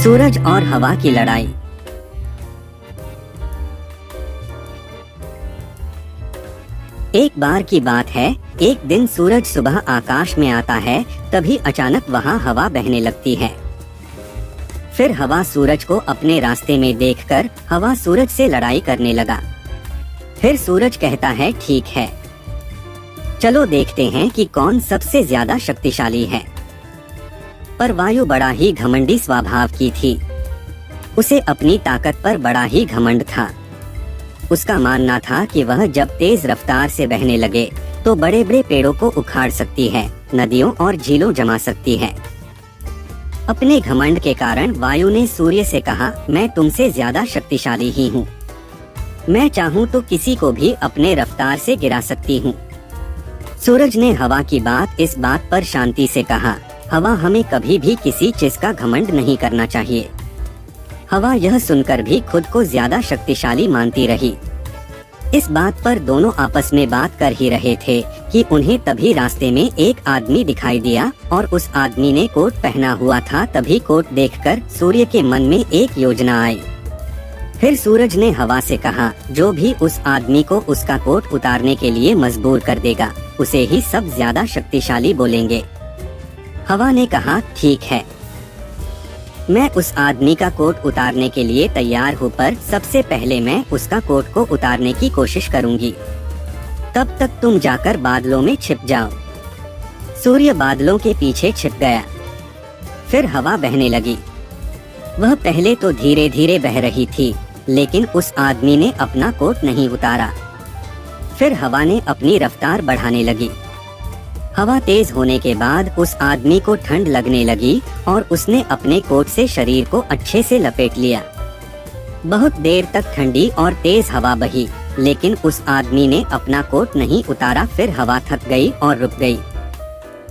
सूरज और हवा की लड़ाई। एक बार की बात है, एक दिन सूरज सुबह आकाश में आता है, तभी अचानक वहाँ हवा बहने लगती है। फिर हवा सूरज को अपने रास्ते में देखकर हवा सूरज से लड़ाई करने लगा। फिर सूरज कहता है, ठीक है, चलो देखते हैं कि कौन सबसे ज्यादा शक्तिशाली है। पर वायु बड़ा ही घमंडी स्वभाव की थी। उसे अपनी ताकत पर बड़ा ही घमंड था। उसका मानना था कि वह जब तेज रफ्तार से बहने लगे तो बड़े बड़े पेड़ों को उखाड़ सकती है, नदियों और झीलों जमा सकती है। अपने घमंड के कारण वायु ने सूर्य से कहा, मैं तुमसे ज्यादा शक्तिशाली ही हूँ। मैं चाहूँ तो किसी को भी अपने रफ्तार से गिरा सकती हूँ। सूरज ने हवा की इस बात पर शांति से कहा, हवा, हमें कभी भी किसी चीज का घमंड नहीं करना चाहिए। हवा यह सुनकर भी खुद को ज्यादा शक्तिशाली मानती रही। इस बात पर दोनों आपस में बात कर ही रहे थे कि उन्हें तभी रास्ते में एक आदमी दिखाई दिया और उस आदमी ने कोट पहना हुआ था। तभी कोट देखकर सूर्य के मन में एक योजना आई। फिर सूरज ने हवा से कहा, जो भी उस आदमी को उसका कोट उतारने के लिए मजबूर कर देगा, उसे ही सब ज्यादा शक्तिशाली बोलेंगे। हवा ने कहा, ठीक है, मैं उस आदमी का कोट उतारने के लिए तैयार हूँ, पर सबसे पहले मैं उसका कोट को उतारने की कोशिश करूँगी। तब तक तुम जाकर बादलों में छिप जाओ। सूर्य बादलों के पीछे छिप गया। फिर हवा बहने लगी। वह पहले तो धीरे धीरे बह रही थी, लेकिन उस आदमी ने अपना कोट नहीं उतारा। फिर हवा ने अपनी रफ्तार बढ़ाने लगी। हवा तेज होने के बाद उस आदमी को ठंड लगने लगी और उसने अपने कोट से शरीर को अच्छे से लपेट लिया। बहुत देर तक ठंडी और तेज हवा बही, लेकिन उस आदमी ने अपना कोट नहीं उतारा। फिर हवा थक गई और रुक गई।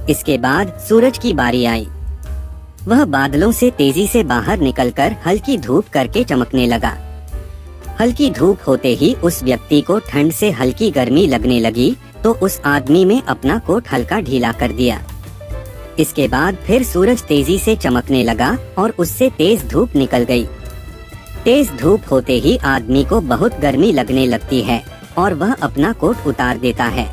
इसके बाद सूरज की बारी आई। वह बादलों से तेजी से बाहर निकलकर हल्की धूप करके चमकने लगा। हल्की धूप होते ही उस व्यक्ति को ठंड से हल्की गर्मी लगने लगी, तो उस आदमी ने अपना कोट हल्का ढीला कर दिया। इसके बाद फिर सूरज तेजी से चमकने लगा और उससे तेज धूप निकल गई। तेज धूप होते ही आदमी को बहुत गर्मी लगने लगती है और वह अपना कोट उतार देता है।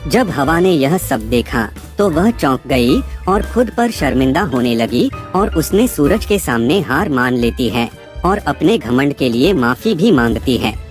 जब हवा ने यह सब देखा तो वह चौंक गई और खुद पर शर्मिंदा होने लगी और उसने सूरज के सामने हार मान लेती है और अपने घमंड के लिए माफी भी मांगती है।